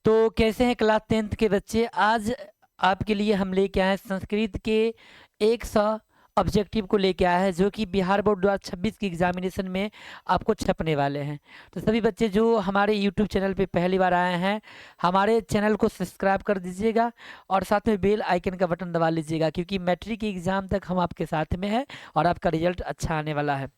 तो कैसे हैं क्लास 10th के बच्चे। आज आपके लिए हम लेके आए हैं संस्कृत के 100 ऑब्जेक्टिव को लेके आया है, जो कि बिहार बोर्ड 2026 की एग्जामिनेशन में आपको छपने वाले हैं। तो सभी बच्चे जो हमारे यूट्यूब चैनल पे पहली बार आए हैं, हमारे चैनल को सब्सक्राइब कर दीजिएगा और साथ में बेल आइकन का बटन दबा लीजिएगा, क्योंकि मैट्रिक की एग्ज़ाम तक हम आपके साथ में हैं और आपका रिजल्ट अच्छा आने वाला है।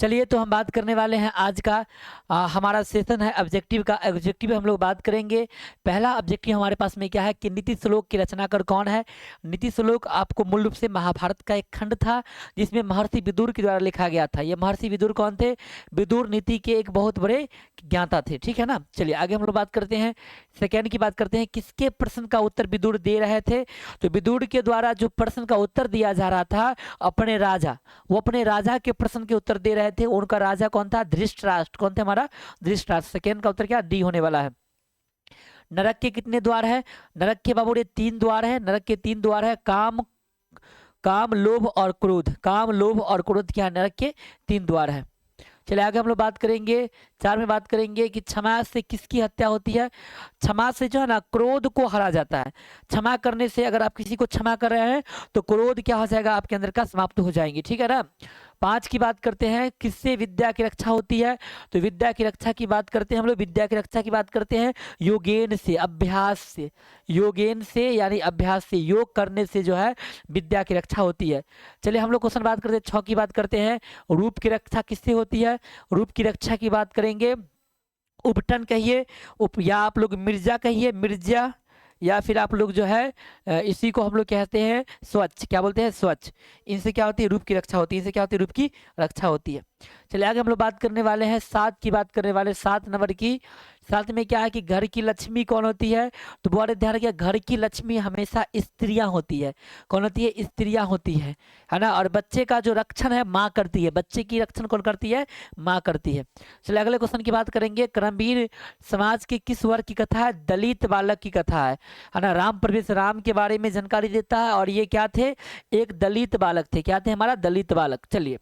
चलिए, तो हम बात करने वाले हैं आज का हमारा सेशन है ऑब्जेक्टिव का। ऑब्जेक्टिव हम लोग बात करेंगे। पहला ऑब्जेक्टिव हमारे पास में क्या है कि नीति श्लोक के रचनाकार कौन है। नीति श्लोक आपको मूल रूप से महाभारत का एक खंड था, जिसमें महर्षि विदुर के द्वारा लिखा गया था। ये महर्षि विदुर कौन थे? विदुर नीति के एक बहुत बड़े ज्ञाता थे, ठीक है ना। चलिए आगे हम लोग बात करते हैं। सेकेंड की बात करते हैं, किसके प्रश्न का उत्तर विदुर दे रहे थे। तो विदुर के द्वारा जो प्रश्न का उत्तर दिया जा रहा था, अपने राजा, वो अपने राजा के प्रश्न के उत्तर दे रहे थे। उनका राजा कौन था? धृतराष्ट्र। कौन थे? हमारा धृतराष्ट्र। सेकेंड का उत्तर क्या? डी होने वाला है। नरक के कितने द्वार है? नरक के बाबू ये 3 द्वार है। नरक के 3 द्वार है। काम, काम, लोभ और क्रोध। काम, लोभ और क्रोध क्या नरक के 3 द्वार है। चलिए आगे हम लोग बात करेंगे। 4 में बात करेंगे कि क्षमा से किसकी हत्या होती है। क्षमा से जो है ना, क्रोध को हरा जाता है। क्षमा करने से, अगर आप किसी को क्षमा कर रहे हैं तो क्रोध क्या हो जाएगा आपके अंदर का? समाप्त हो जाएंगे, ठीक है ना। 5 की बात करते हैं, किससे विद्या की रक्षा होती है। तो विद्या की रक्षा की बात करते हैं हम लोग। विद्या की रक्षा की बात करते हैं योगेन से, अभ्यास से। योगेन से यानी अभ्यास से, योग करने से जो है विद्या की रक्षा होती है। चलिए हम लोग क्वेश्चन बात करते हैं। 6 की बात करते हैं, रूप की रक्षा किससे होती है। रूप की रक्षा की बात करेंगे, उपटन कहिए, या आप लोग मिर्जा कहिए, मिर्जा, या फिर आप लोग जो है इसी को हम लोग कहते हैं स्वच्छ। क्या बोलते हैं? स्वच्छ। इनसे क्या होती है? रूप की रक्षा होती है। इनसे क्या होती है? रूप की रक्षा होती है। चलिए आगे हम लोग बात करने वाले हैं। 7 की बात करने वाले, 7 नंबर की। 7 में क्या है कि घर की लक्ष्मी कौन होती है। तो बहुत ध्यान रखिए, घर की लक्ष्मी हमेशा स्त्रियां होती है। कौन होती है? स्त्रियां होती है ना। और बच्चे का जो रक्षण है माँ करती है। बच्चे की रक्षण कौन करती है? माँ करती है। चलिए अगले क्वेश्चन की बात करेंगे। कर्मवीर समाज के किस वर्ग की कथा है? दलित बालक की कथा है ना। राम प्रवेश राम के बारे में जानकारी देता है, और ये क्या थे? एक दलित बालक थे। क्या थे? हमारा दलित बालक। चलिए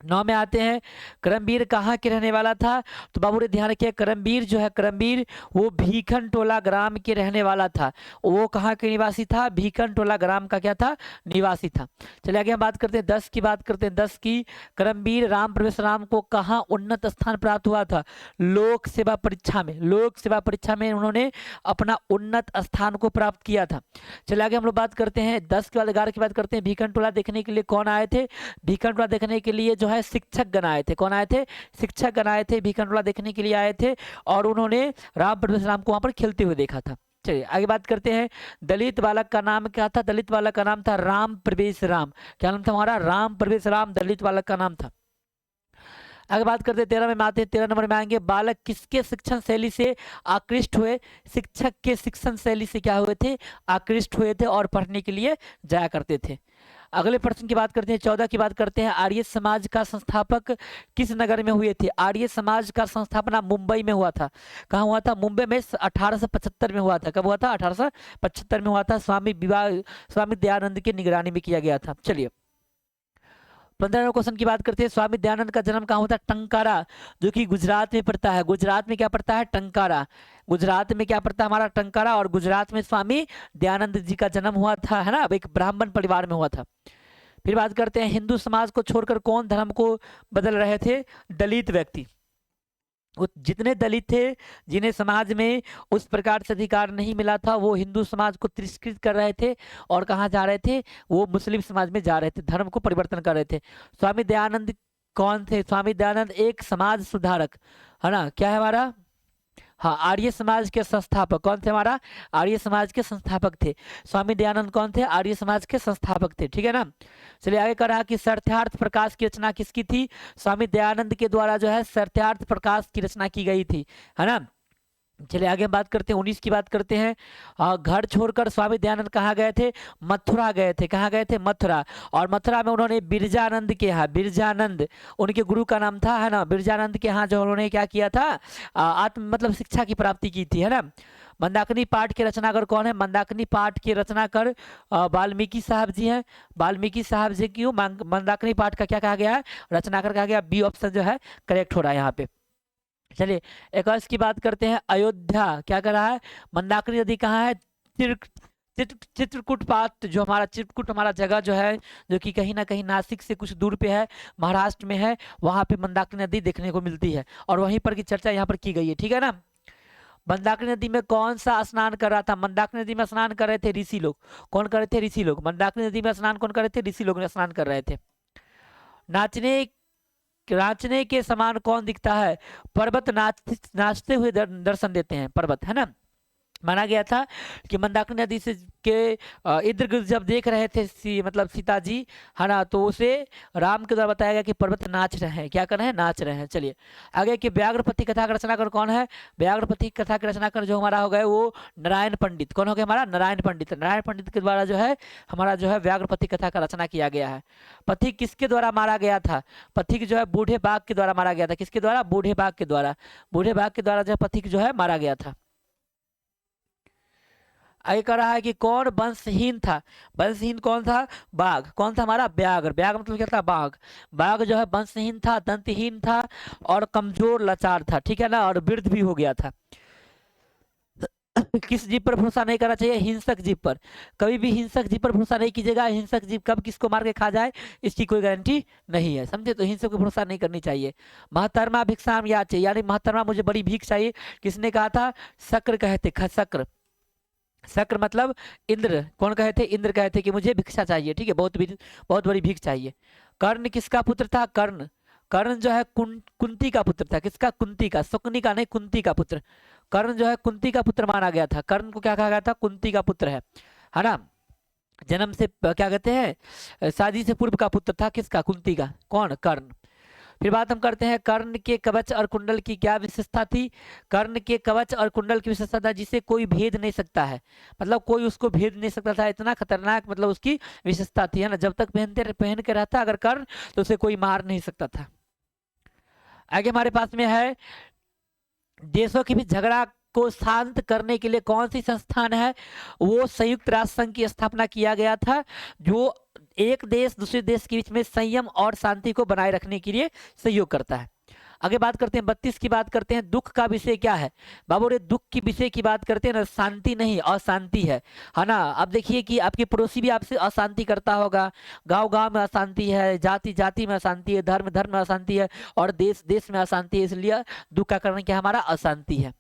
9 में आते हैं, करमवीर कहाँ के रहने वाला था। तो बाबू ने ध्यान रखिए, करमवीर जो है, करमवीर वो भीखन टोला ग्राम के रहने वाला था। वो कहाँ के निवासी था? भीखन टोला ग्राम का क्या था? निवासी था। चलिए आगे हम बात करते हैं। 10 की बात करते हैं। 10 की, करमवीर राम प्रवेश राम को कहाँ उन्नत स्थान प्राप्त हुआ था? लोक सेवा परीक्षा में। लोक सेवा परीक्षा में उन्होंने अपना उन्नत स्थान को प्राप्त किया था। चलिए आगे हम लोग बात करते हैं। 10 के बाद 11 की बात करते हैं। भीखन टोला देखने के लिए कौन आए थे? भीखन टोला देखने के लिए जो है शिक्षक गण आए थे। कौन आए थे? शिक्षक गण आए थे, भीखन टोला देखने के लिए आए थे, और उन्होंने राम प्रवेश राम को वहां पर खेलते हुए देखा था। चलिए आगे बात करते हैं। दलित बालक का नाम क्या था? दलित बालक का नाम था राम प्रवेश राम। क्या नाम था हमारा? राम प्रवेश राम दलित बालक का नाम था। आगे बात करते हैं। 13 में आते हैं। 13 नंबर में आएंगे, बालक किसके शिक्षण शैली से आकृष्ट हुए? शिक्षक के शिक्षण शैली से क्या हुए थे? आकृष्ट हुए थे, और पढ़ने के लिए जाया करते थे। अगले प्रश्न की बात करते हैं। 14 की बात करते हैं, आर्य समाज का संस्थापक किस नगर में हुए थे? आर्य समाज का संस्थापना मुंबई में हुआ था। कहाँ हुआ था? मुंबई में 1875 में हुआ था। कब हुआ था? 1875 में हुआ था। स्वामी दयानंद की निगरानी में किया गया था। चलिए 15वें क्वेश्चन की बात करते हैं। स्वामी दयानंद का जन्म कहाँ होता है? टंकारा, जो कि गुजरात में पड़ता है। गुजरात में क्या पड़ता है? टंकारा। गुजरात में क्या पड़ता है हमारा? टंकारा। और गुजरात में स्वामी दयानंद जी का जन्म हुआ था, है ना। एक ब्राह्मण परिवार में हुआ था। फिर बात करते हैं, हिंदू समाज को छोड़कर कौन धर्म को बदल रहे थे? दलित व्यक्ति। वो जितने दलित थे, जिन्हें समाज में उस प्रकार से अधिकार नहीं मिला था, वो हिंदू समाज को तिरस्कृत कर रहे थे, और कहाँ जा रहे थे? वो मुस्लिम समाज में जा रहे थे, धर्म को परिवर्तन कर रहे थे। स्वामी दयानंद कौन थे? स्वामी दयानंद एक समाज सुधारक, है ना। क्या है हमारा? हाँ, आर्य समाज के संस्थापक। कौन थे हमारा? आर्य समाज के संस्थापक थे। स्वामी दयानंद कौन थे? आर्य समाज के संस्थापक थे, ठीक है ना। चलिए आगे कर रहा कि सत्यार्थ प्रकाश की रचना किसकी थी? स्वामी दयानंद के द्वारा जो है सत्यार्थ प्रकाश की रचना की गई थी, है ना। चलिए आगे हम बात करते हैं। 19 की बात करते हैं। घर छोड़कर स्वामी दयानंद कहाँ गए थे? मथुरा गए थे। कहाँ गए थे? मथुरा। और मथुरा में उन्होंने बिरजानंद के यहाँ, बिरजानंद उनके गुरु का नाम था, है ना। बिरजानंद के यहाँ जो उन्होंने क्या किया था? आत्म मतलब शिक्षा की प्राप्ति की थी, है ना। मंदाकिनी पाठ के रचनाकार कौन है? मंदाकिनी पाठ के रचनाकार वाल्मीकि साहब जी हैं। वाल्मीकि साहब जी क्यों? मंदाकिनी पाठ का क्या कहा गया है? रचनाकार कहा गया। बी ऑप्शन जो है करेक्ट हो रहा है यहाँ पे। चलिए एक और इसकी बात करते हैं। अयोध्या क्या कर रहा है? मंदाकिनी नदी कहाँ है? चित्रकूट पाट, जो हमारा चित्रकूट हमारा जगह जो है, जो कि कहीं ना कहीं नासिक से कुछ दूर पे है, महाराष्ट्र में है, वहां पे मंदाकिनी नदी देखने को मिलती है और वहीं पर की चर्चा यहाँ पर की गई है, ठीक है ना। मंदाकिनी नदी में कौन सा स्नान कर रहा था? मंदाकिनी नदी में स्नान कर रहे थे ऋषि लोग। कौन कर रहे थे? ऋषि लोग। मंदाकिनी नदी में स्नान कौन कर रहे थे? ऋषि लोग स्नान कर रहे थे। नाचने नाचने के समान कौन दिखता है? पर्वत नाचते हुए दर्शन देते हैं, पर्वत, है ना। माना गया था कि मंदाकिनी नदी से के इर्द गिर्द जब देख रहे थे मतलब सीता जी, है ना, तो उसे राम के द्वारा बताया गया कि पर्वत नाच रहे हैं। क्या कर रहे हैं? नाच रहे हैं। चलिए आगे कि व्याघ्रपति कथा का रचनाकार कौन है? व्याघ्रपति कथा के रचनाकार जो हमारा हो गए वो नारायण पंडित। कौन हो गया हमारा? नारायण पंडित। नारायण पंडित के द्वारा जो है हमारा जो है व्याघ्रपति कथा का रचना किया गया है। पथिक किसके द्वारा मारा गया था? पथिक जो है बूढ़े बाघ के द्वारा मारा गया था। किसके द्वारा? बूढ़े बाघ के द्वारा। बूढ़े बाघ के द्वारा जो है पथिक जो है मारा गया था। आगे कह रहा है कि कौन वंशहीन था? वंशहीन कौन था? बाघ। कौन था हमारा? व्याघ्र। व्याघ्र मतलब क्या था? बाघ। बाघ जो है वंशहीन था, दंतहीन था और कमजोर लाचार था, ठीक है ना, और वृद्ध भी हो गया था। किस जीव पर भरोसा नहीं करना चाहिए? हिंसक जीव पर। कभी भी हिंसक जीव पर भरोसा नहीं कीजिएगा। हिंसक जीव कब किसको मार के खा जाए इसकी कोई गारंटी नहीं है, समझे। तो हिंसक को भरोसा नहीं करनी चाहिए। महतरमा भिक्षाम याचे, यानी महतरमा मुझे बड़ी भीख चाहिए, किसने कहा था? शक्र कहते, शक्र। शक्र मतलब इंद्र। कौन कहे थे? इंद्र कहे थे कि मुझे भिक्षा चाहिए, ठीक है, बहुत बड़ी भीख चाहिए। कर्ण किसका पुत्र था? कर्ण। कर्ण जो है कुंती का पुत्र था। किसका? कुंती का। शकुनी का नहीं, कुंती का पुत्र। कर्ण जो है कुंती का पुत्र माना गया था। कर्ण को क्या कहा गया था? कुंती का पुत्र है ना। जन्म से क्या कहते हैं, शादी से पूर्व का पुत्र था। किसका? कुंती का। कौन? कर्ण। फिर बात हम करते हैं कर्ण के कवच और कुंडल की क्या विशेषता थी? कर्ण के कवच और कुंडल की विशेषता था जिसे कोई भेद नहीं सकता है, मतलब कोई उसको भेद नहीं सकता था, इतना खतरनाक मतलब उसकी विशेषता थी, है ना। जब तक पहन के रहता अगर कर्ण तो उसे कोई मार नहीं सकता था। आगे हमारे पास में है देशों के बीच झगड़ा को शांत करने के लिए कौन सी संस्थान है? वो संयुक्त राष्ट्र संघ की स्थापना किया गया था, जो एक देश दूसरे देश के बीच में संयम और शांति को बनाए रखने के लिए सहयोग करता है। आगे बात करते हैं 32 की बात करते हैं। दुख का विषय क्या है? बाबू रे दुख की विषय की बात करते हैं ना, शांति नहीं अशांति है ना। अब देखिए कि आपके पड़ोसी भी आपसे अशांति करता होगा, गांव गांव में अशांति है, जाति जाति में अशांति है, धर्म धर्म में अशांति है और देश देश में अशांति है, इसलिए दुख का कारण क्या हमारा? अशांति है।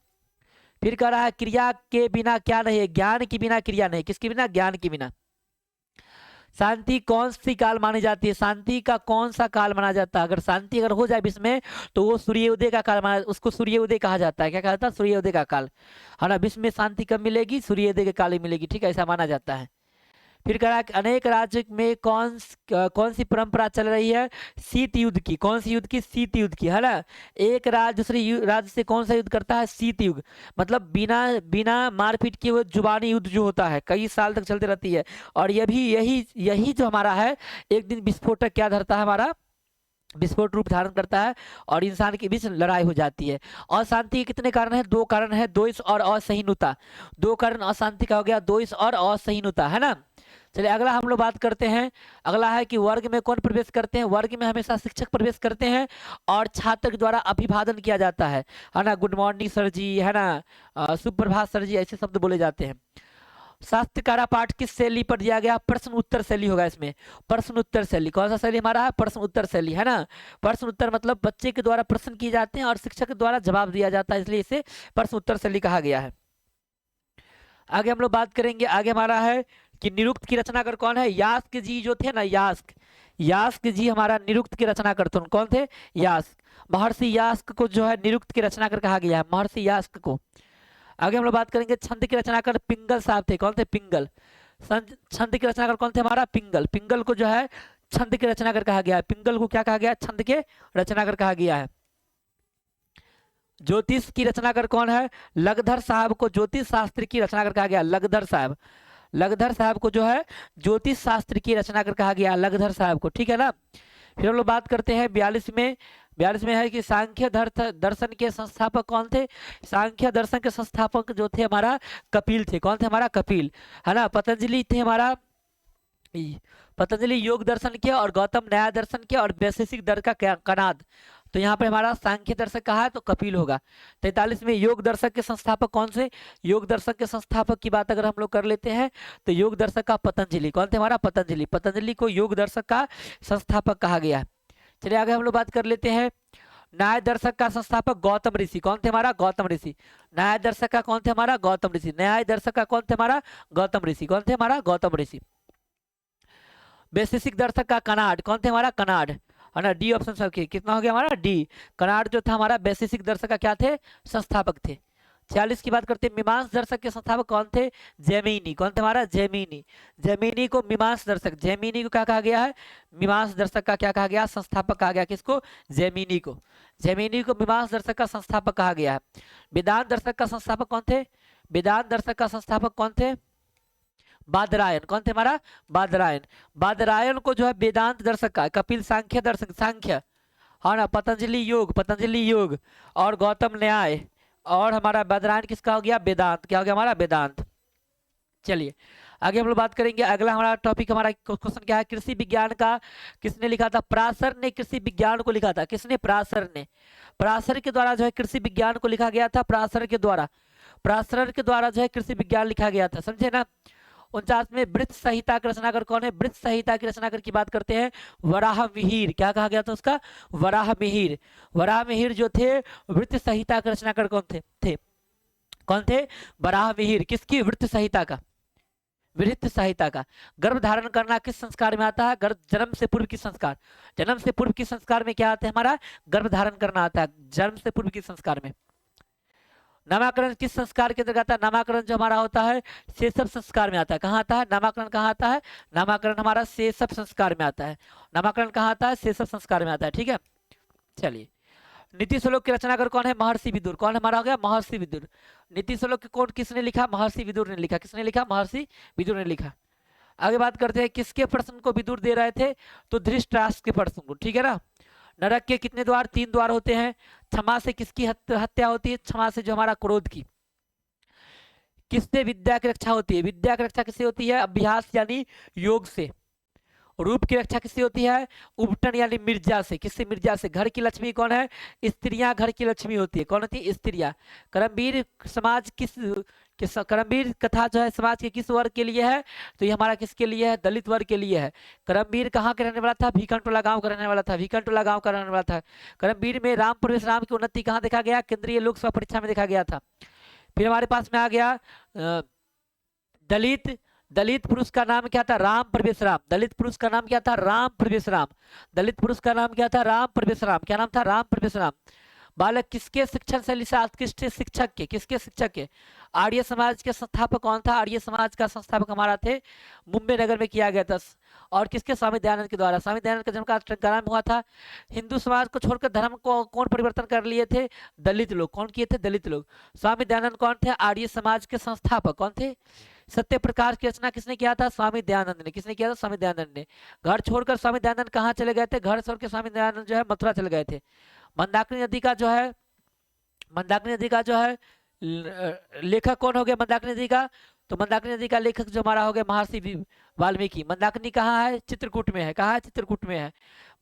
फिर कह रहा है क्रिया के बिना क्या नहीं है? ज्ञान के बिना क्रिया नहीं। किसके बिना? ज्ञान के बिना। शांति कौन सी काल मानी जाती है? शांति का कौन सा काल माना जाता है? अगर शांति अगर हो जाए विश्व में तो वो सूर्योदय का काल माना, उसको सूर्योदय कहा जाता है। क्या कहा जाता है? सूर्योदय का काल, है ना। विश्व में शांति कब मिलेगी? सूर्योदय के काल ही मिलेगी, ठीक है, ऐसा माना जाता है। फिर कह रहा है कि अनेक राज्य में कौन सी परंपरा चल रही है? शीत युद्ध की। कौन सी युद्ध की? शीत युद्ध की, है ना। एक राज्य दूसरे राज्य से कौन सा युद्ध करता है? शीत युद्ध। मतलब बिना बिना मारपीट किए हुए जुबानी युद्ध जो होता है कई साल तक चलती रहती है। और ये भी यही यही जो हमारा है एक दिन विस्फोटक क्या धरता है? हमारा विस्फोट रूप धारण करता है और इंसान के बीच लड़ाई हो जाती है। अशांति के कितने कारण है? दो कारण है, द्वेष और असहिष्णुता। दो कारण अशांति का हो गया, द्वेष और असहिष्णुता, है ना। चलिए अगला हम लोग बात करते हैं। अगला है कि वर्ग में कौन प्रवेश करते हैं? वर्ग में हमेशा शिक्षक प्रवेश करते हैं और छात्र के द्वारा अभिवादन किया जाता है ना। गुड मॉर्निंग सर जी, है ना, सुप्रभात सर जी, ऐसे शब्द बोले जाते हैं। शास्त्रकारा पाठ किस शैली पर दिया गया? प्रश्न उत्तर शैली होगा इसमें। प्रश्न उत्तर शैली कौन सा शैली हमारा है? प्रश्न उत्तर शैली, है ना। प्रश्न उत्तर मतलब बच्चे के द्वारा प्रश्न किए जाते हैं और शिक्षक के द्वारा जवाब दिया जाता है, इसलिए इसे प्रश्न उत्तर शैली कहा गया है। आगे हम लोग बात करेंगे। आगे हमारा है कि निरुक्त की रचनाकार कौन है? यास्क जी जो थे ना, यास्क जी हमारा निरुक्त की रचनाकार थे। कौन थे? यास्क। महर्षि यास्क को जो है निरुक्त की रचनाकार कहा गया है, महर्षि यास्क को। आगे हम लोग बात करेंगे छंद की रचनाकार पिंगल साहब थे। कौन थे? पिंगल। छंद की रचनाकार कौन थे? हमारा पिंगल। पिंगल को जो है छंद के रचनाकार कहा गया है। पिंगल को क्या कहा गया? छंद के रचनाकार कहा गया है। ज्योतिष की रचनाकार कौन है? लगधर साहब को ज्योतिष शास्त्र की रचनाकार कहा गया। लगधर साहब, लगधर साहब को जो है ज्योतिष शास्त्र की रचनाकार कहा गया, लगधर साहब को, ठीक है ना। फिर हम लोग बात करते हैं 42 में है कि सांख्य दर्शन के संस्थापक कौन थे? सांख्य दर्शन के संस्थापक जो थे हमारा कपिल थे। कौन थे? हमारा कपिल, है ना। पतंजलि थे हमारा, पतंजलि योग दर्शन के और गौतम न्याय दर्शन के और वैशेषिक दर्शन का कनाद, तो यहाँ पे हमारा सांख्य दर्शक कहा है तो कपिल होगा। 43 में योग दर्शक के संस्थापक कौन से? योग दर्शक के संस्थापक की बात अगर हम लोग कर लेते हैं तो योग दर्शक का पतंजलि। कौन थे हमारा? पतंजलि। पतंजलि को योग दर्शक का संस्थापक कहा गया है। चलिए आगे हम लोग बात कर लेते हैं। न्याय दर्शक का संस्थापक गौतम ऋषि। कौन थे हमारा? गौतम ऋषि। न्याय दर्शक का कौन थे हमारा? गौतम ऋषि। न्याय दर्शक का कौन थे हमारा? गौतम ऋषि। कौन थे हमारा? गौतम ऋषि। वैशेषिक दर्शक का कनाड। कौन थे हमारा? कनाड, है ना। डी ऑप्शन सबके कितना हो गया हमारा? डी। कनाड जो था हमारा वैशेषिक दर्शक का क्या थे? संस्थापक थे। 46 की बात करते हैं। मीमांस दर्शक के संस्थापक कौन थे? जैमिनी। कौन थे हमारा? जैमिनी। जैमिनी को मीमांस दर्शक, जैमिनी को क्या कहा गया है? मीमांस दर्शक का क्या कहा गया? संस्थापक कहा गया। किसको? जैमिनी को। जैमिनी को मीमांस दर्शक का संस्थापक कहा गया है। वेदांत दर्शक का संस्थापक कौन थे? वेदांत दर्शक का संस्थापक कौन थे? बादरायण। कौन थे हमारा? बादरायण। बादरायण को जो है वेदांत दर्शक का, कपिल सांख्य दर्शक, सांख्य, हाँ ना, पतंजलि योग, पतंजलि योग, और गौतम न्याय, और हमारा बादरायण किसका हो गया? वेदांत। क्या हो गया हमारा? वेदांत। चलिए आगे हम लोग बात करेंगे। अगला हमारा टॉपिक, हमारा क्वेश्चन क्या है? कृषि विज्ञान का किसने लिखा था? पराशर ने कृषि विज्ञान को लिखा था। किसने? पराशर ने। पराशर के द्वारा जो है कृषि विज्ञान को लिखा गया था। पराशर के द्वारा, पराशर के द्वारा जो है कृषि विज्ञान लिखा गया था, समझे ना। 49 में वृत्त संहिता के रचनाकार कौन है? वृत्त संहिता के रचनाकार की बात करते हैं वराह मिहिर। क्या कहा गया था उसका? वराह मिहिर। वराह मिहिर जो थे वृत्त संहिता के रचनाकार कौन थे? कौन थे? वराह मिहिर। किसकी? वृत्त संहिता का, वृत्त संहिता का। गर्भ धारण करना किस संस्कार में आता है? गर्भ, जन्म से पूर्व की संस्कार। जन्म से पूर्व की संस्कार में क्या आता है हमारा? गर्भ धारण करना आता है, जन्म से पूर्व की संस्कार में। नामाकरण किस संस्कार के अंतर्गत आता है? नामाकरण जो हमारा होता है सेसव संस्कार में आता है। कहाँ आता है नामाकरण? कहाँ आता है नामाकरण? हमारा सेसव संस्कार में आता है। नामाकरण कहाँ आता है? सेसव संस्कार में आता है। ठीक है, चलिए। नीति श्लोक के रचनाकार कौन है? महर्षि विदुर। कौन हमारा हो गया? महर्षि विदुर। नीति श्लोक के कौन किसने लिखा? महर्षि विदुर ने लिखा। किसने लिखा? महर्षि विदुर ने लिखा। आगे बात करते हैं किसके प्रश्न को विदुर दे रहे थे? तो धृतराष्ट्र के प्रश्न को। ठीक है ना। नरक के कितने द्वार? 3 द्वार होते हैं। क्षमा से किसकी हत्या होती है? क्षमा से जो हमारा क्रोध की। किससे विद्या की रक्षा होती है? विद्या की रक्षा किससे होती है? अभ्यास यानी योग से। रूप की रक्षा किससे होती है? उपटन यानी मिर्जा से। किससे? मिर्जा से। घर की लक्ष्मी कौन है? स्त्रियां घर की लक्ष्मी होती है। कौन होती है? स्त्रियां। कर्मवीर समाज किस कर्मवीर कथा जो है समाज के किस वर्ग के लिए है? तो ये हमारा किसके लिए है? दलित वर्ग के लिए है। कर्मवीर कहाँ का रहने वाला था? भीकनटोला गांव का रहने वाला था। भीकनटोला गांव का रहने वाला था। कर्मवीर में राम प्रवेश राम की उन्नति कहाँ देखा गया? केंद्रीय लोकसभा परीक्षा में देखा गया था। फिर हमारे पास में आ गया दलित। दलित पुरुष का नाम क्या था? राम प्रवेश राम। दलित पुरुष का नाम क्या था? राम प्रवेश राम। दलित पुरुष का नाम क्या था? राम प्रवेश राम। क्या नाम था? राम प्रवेश राम। बालक किसके शिक्षण शैली से उत्कृष्ट? शिक्षक के। किसके? शिक्षक के। आर्य समाज के संस्थापक कौन था? आर्य समाज का संस्थापक हमारा थे मुंबई नगर में किया गया था। और किसके? स्वामी दयानंद के द्वारा। स्वामी दयानंद का जन्म का टंकारा में हुआ था। हिंदू समाज को छोड़कर धर्म को कौन परिवर्तन कर लिए थे? दलित लोग। कौन किए थे? दलित लोग। स्वामी दयानंद कौन थे? आर्य समाज के संस्थापक। कौन थे? सत्य प्रकाश की रचना किसने किया था? स्वामी दयानंद ने। किसने किया था? स्वामी दयानंद ने। घर छोड़कर स्वामी दयानंद कहाँ चले गए थे? घर छोड़कर स्वामी दयानंद जो है मथुरा चले गए थे। मंदाकिनी नदी का जो है, मंदाकिनी नदी का जो है लेखक कौन हो गया मंदाकिनी नदी का? तो मंदाकिनी नदी का लेखक जो हमारा हो गया महर्षि वाल्मीकि। मंदाकिनी कहाँ है? चित्रकूट में है। कहाँ है? चित्रकूट में है।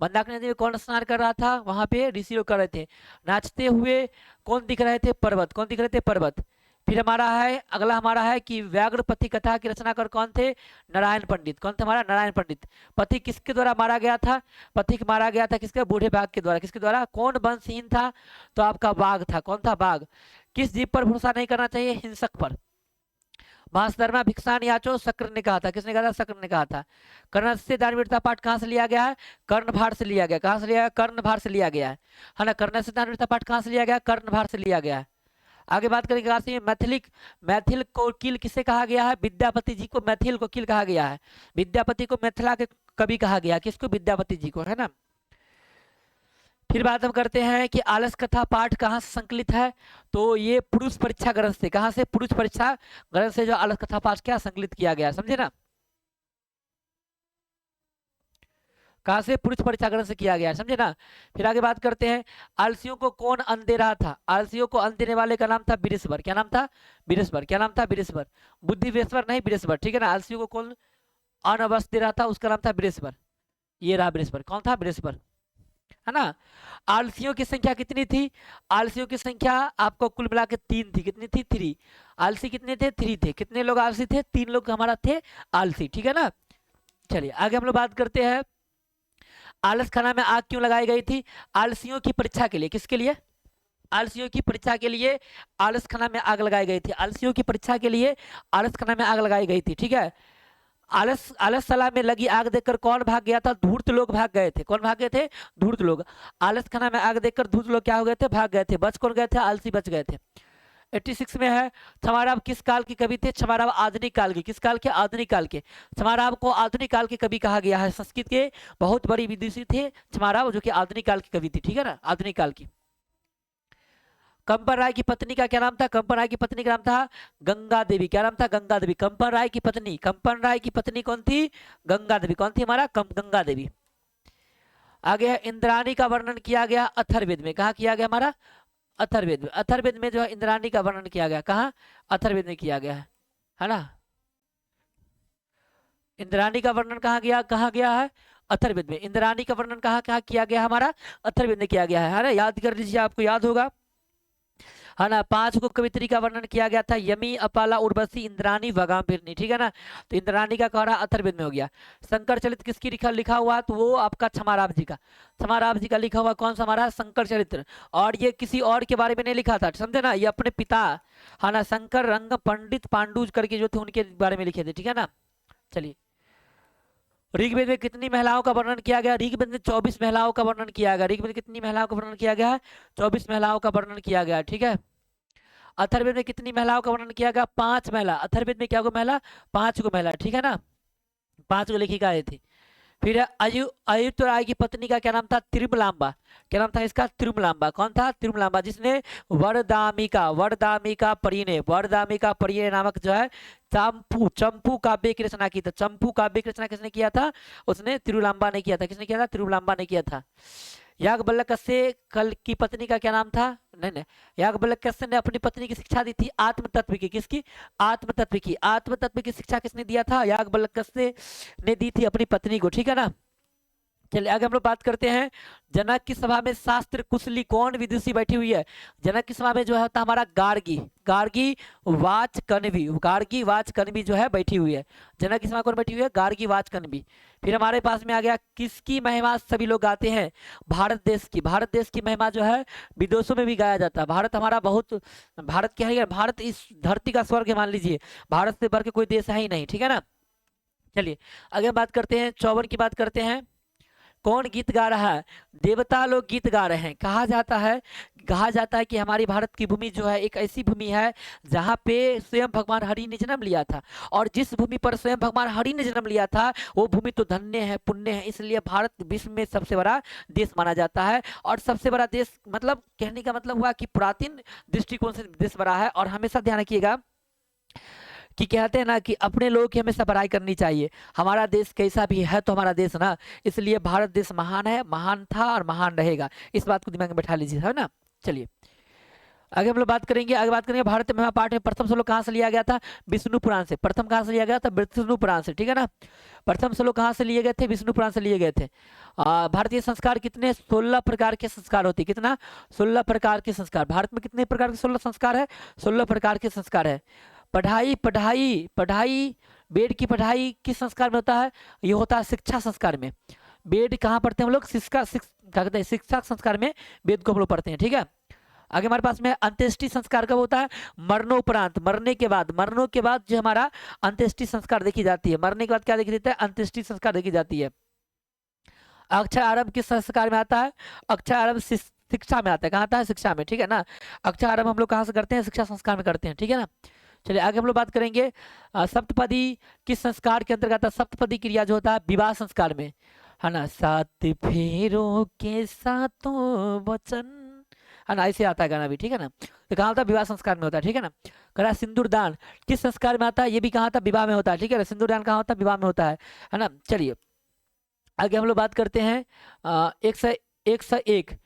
मंदाकिनी नदी में कौन स्नान कर रहा था? वहां पे ऋषि लोग कर रहे थे। नाचते हुए कौन दिख रहे थे? पर्वत। कौन दिख रहे थे? पर्वत। फिर हमारा है अगला, हमारा है कि व्याघ्रपति कथा के रचनाकार कौन थे? नारायण पंडित। कौन थे हमारा? नारायण पंडित। पति किसके द्वारा मारा गया था? पति मारा गया था किसके? बूढ़े बाघ के द्वारा। किसके द्वारा? कौन वंशहीन था? तो आपका बाघ था। कौन था? बाघ। किस जीव पर भरोसा नहीं करना चाहिए? हिंसक पर। मांसधर्मा भिक्षान याचो शक्र ने कहा था। किसने कहा था? शक्र ने कहा था। कर्ण से दानवीरता पाठ कहाँ से लिया गया है? कर्णभार से लिया गया। कहाँ से लिया गया? कर्णभार से लिया गया है ना। कर्ण से दानवीरता पाठ कहाँ से लिया गया? कर्णभार से लिया गया है। आगे बात करेंगे काशी में मैथिल कोकिल किसे कहा गया है? विद्यापति जी को मैथिल कोकिल कहा गया है। विद्यापति को मिथिला के कवि कहा गया। किसको? विद्यापति जी को, है ना। फिर बात हम करते हैं कि आलस कथा पाठ कहाँ से संकलित है? तो ये पुरुष परीक्षा ग्रंथ से। कहाँ से? पुरुष परीक्षा ग्रंथ से जो आलस कथा पाठ क्या संकलित किया गया, समझे ना। कहाँ से? पुरुष परीक्षा ग्रंथ से किया गया है, समझे ना। फिर आगे बात करते हैं आलसियों को कौन अन्न दे रहा था? आलसियों को अन्न देने वाले का नाम था बृहस्पति। क्या नाम था? बृहस्पति। क्या नाम था? बृहस्पति। बुद्धिवेश्वर नहीं, बृहस्पति। ठीक है ना। आलसियों को कौन अन्न वस्त्र दे रहा था? उसका नाम था बृहस्पति। ये रहा बृहस्पति। कौन था? बृहस्पति। है ना। आलसियों की संख्या कितनी थी? आलसियों की संख्या आपको कुल मिला के 3 थी। कितनी थी? 3। आलसी कितने थे? 3 थे। कितने लोग आलसी थे? 3 लोग हमारा थे आलसी, ठीक है ना। चलिए आगे हम लोग बात करते हैं, आलस खाना में आग क्यों लगाई गई थी? आलसियों की परीक्षा के लिए। किसके लिए? आलसियों की परीक्षा के लिए आलस खाना में आग लगाई गई थी। आलसियों की परीक्षा के लिए आलस खाना में आग लगाई गई थी, ठीक है। आलसशाला में लगी आग देखकर कौन भाग गया था? धूर्त लोग भाग गए थे। कौन भाग गए थे? धूर्त लोग। आलस खाना में आग देखकर धूर्त लोग क्या हो गए थे? भाग गए थे। बच कौन गए थे? आलसी बच गए थे। 86 में है, क्षमाराव किस काल के कवि थे? क्षमाराव आधुनिक काल के। किस काल के? आधुनिक काल के। क्षमाराव को आधुनिक काल के कवि कहा गया है। संस्कृत के बहुत बड़ी विदुषी थे क्षमाराव, जो कि आधुनिक काल की कवि थी, ठीक है ना, आधुनिक काल की। कंपन राय की पत्नी का क्या नाम था? कंपन राय की पत्नी का नाम था गंगा देवी। क्या नाम था? गंगा देवी। कंपन राय की पत्नी, कंपन राय की पत्नी कौन थी? गंगा देवी। कौन थी हमारा? गंगा देवी। आगे है, इंद्राणी का वर्णन किया गया अथर्ववेद में। कहा किया गया हमारा? अथर्ववेद में। अथर्ववेद में जो है इंद्राणी का वर्णन किया गया। कहा? अथर्ववेद में किया गया है ना। इंद्राणी का वर्णन कहा गया है? अथर्ववेद में। इंद्राणी का वर्णन कहाँ किया गया? हमारा अथर्ववेद में किया गया है ना। याद कर लीजिए, आपको याद होगा, है ना। 5 को कवित्री का वर्णन किया गया था, यमी, अपाला, उर्वशी, इंद्राणी, वगाम्भिरनी, ठीक है ना। तो इंद्राणी का कहरा अथर्ववेद में हो गया। शंकर चरित्र किसकी लिखा हुआ? तो वो आपका क्षमाराव जी का। क्षमाराव जी का लिखा हुआ कौन सा? हमारा शंकर चरित्र। और ये किसी और के बारे में नहीं लिखा था, समझे ना, ये अपने पिता, है ना, शंकर रंग पंडित पांडुज करके जो थे उनके बारे में लिखे थे, ठीक है ना। चलिए, ऋग्वेद में कितनी महिलाओं का वर्णन किया गया? ऋग्वेद में 24 महिलाओं का वर्णन किया गया। ऋग्वेद में कितनी महिलाओं का वर्णन किया गया है? 24 महिलाओं का वर्णन किया गया, ठीक है। अथर्ववेद में कितनी महिलाओं का वर्णन किया गया? 5 महिला। अथर्ववेद में क्या को महिला? 5 को महिला, ठीक है ना। 5 को लेखिका आई थी। फिर अयुत राय की पत्नी का क्या नाम था? तिरुमलांबा। क्या नाम था इसका? तिरुमलांबा। कौन था? तिरुमलांबा, जिसने वरदामिका परिये नामक जो है चंपू काव्य की रचना की थी। चंपू काव्य की रचना किसने किया था? उसने तिरुलांबा ने किया था। किसने किया था? तिरुलांबा ने किया था। याज्ञवल्क्य कल की पत्नी का क्या नाम था? नहीं, याज्ञवल्क्य ने अपनी पत्नी की शिक्षा दी थी आत्म तत्व की। किसकी? आत्म तत्व की शिक्षा किसने दिया था? याज्ञवल्क्य ने दी थी अपनी पत्नी को, ठीक है ना। चलिए आगे हम लोग बात करते हैं, जनक की सभा में शास्त्र कुशली कौन विदुषी बैठी हुई है? जनक की सभा में जो है होता हमारा गार्गी वाच कनबी जो है बैठी हुई है। जनक की सभा कौन बैठी हुई है? गार्गी वाच कनबी। फिर हमारे पास में आ गया, किसकी महिमा सभी लोग गाते हैं? भारत देश की। भारत देश की महिमा जो है विदेशों में भी गाया जाता है। भारत हमारा बहुत, भारत क्या है? भारत इस धरती का स्वर्ग मान लीजिए। भारत से बढ़ के कोई देश है ही नहीं, ठीक है ना। चलिए आगे बात करते हैं, 54 की बात करते हैं। कौन गीत गा रहा है? देवता लोग गीत गा रहे हैं। कहा जाता है कि हमारी भारत की भूमि जो है एक ऐसी भूमि है जहाँ पे स्वयं भगवान हरि ने जन्म लिया था। और जिस भूमि पर स्वयं भगवान हरि ने जन्म लिया था वो भूमि तो धन्य है, पुण्य है, इसलिए भारत विश्व में सबसे बड़ा देश माना जाता है। और सबसे बड़ा देश मतलब कहने का मतलब हुआ कि पुरातन दृष्टिकोण से देश बड़ा है। और हमेशा ध्यान रखिएगा कि कहते हैं ना कि अपने लोगों की हमेशा बड़ाई करनी चाहिए। हमारा देश कैसा भी है तो हमारा देश ना, इसलिए भारत देश महान है, महान था और महान रहेगा। इस बात को दिमाग में बैठा लीजिए, है ना। चलिए आगे हम लोग बात करेंगे भारत महिमा पाठ में प्रथम श्लोक कहाँ से लिया गया था? विष्णु पुराण से। प्रथम कहाँ से लिया गया था? विष्णु पुराण से, ठीक है ना। प्रथम श्लोक कहाँ से लिए गए थे? विष्णु पुराण से लिए गए थे। भारतीय संस्कार कितने? 16 प्रकार के संस्कार होते। कितना? 16 प्रकार के संस्कार। भारत में कितने प्रकार के 16 संस्कार है? 16 प्रकार के संस्कार है। पढ़ाई वेद की पढ़ाई किस संस्कार में होता है? ये होता है शिक्षा संस्कार में। वेद कहाँ पढ़ते हैं हम लोग? क्या कहते हैं? शिक्षा संस्कार में वेद को हम लोग पढ़ते हैं, ठीक है। आगे हमारे पास में अंत्येष्टि संस्कार कब होता है? मरणोपरांत, मरने के बाद जो हमारा अंत्येष्टि संस्कार देखी जाती है। मरने के बाद क्या देखी जाती है? अंत्येष्टि संस्कार देखी जाती है। अक्षर आरंभ किस संस्कार में आता है? अक्षर आरंभ शिक्षा में आता है। कहाँ आता है? शिक्षा में, ठीक है ना। अक्षर आरंभ हम लोग कहाँ से करते हैं? शिक्षा संस्कार में करते हैं, ठीक है ना। चलिए आगे हम लोग बात करेंगे, सप्तपदी किस संस्कार के अंतर्गत? सप्तपदी क्रिया जो होता है विवाह संस्कार में, है ना। 7 फेरों के सातों वचन, है ना, ऐसे आता है गाना भी, ठीक है ना। तो कहाँ होता है? विवाह संस्कार में होता है, ठीक है ना। करा सिंदूर दान किस संस्कार में आता है? ये भी कहाँ था? विवाह में होता है, ठीक है ना। सिंदूर दान कहाँ होता है? विवाह में होता है ना। चलिए आगे हम लोग बात करते हैं, 101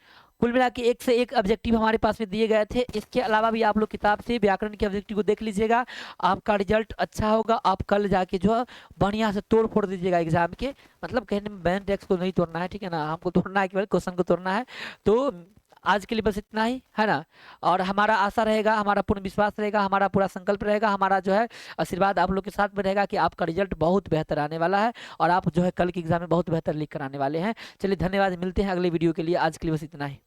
कुल मिला के एक से एक ऑब्जेक्टिव हमारे पास में दिए गए थे। इसके अलावा भी आप लोग किताब से व्याकरण के ऑब्जेक्टिव को देख लीजिएगा, आपका रिजल्ट अच्छा होगा। आप कल जाके जो है बढ़िया से तोड़ फोड़ दीजिएगा एग्जाम के, मतलब कहने में बैन टेक्स को नहीं तोड़ना है, ठीक है ना, हमको तोड़ना है, केवल क्वेश्चन को तोड़ना है। तो आज के लिए बस इतना ही है ना। और हमारा आशा रहेगा, हमारा पूर्ण विश्वास रहेगा, हमारा पूरा संकल्प रहेगा, हमारा जो है आशीर्वाद आप लोग के साथ में रहेगा कि आपका रिजल्ट बहुत बेहतर आने वाला है और आप जो है कल के एग्जाम में बहुत बेहतर लिख कर आने वाले हैं। चलिए धन्यवाद, मिलते हैं अगले वीडियो के लिए। आज के लिए बस इतना ही।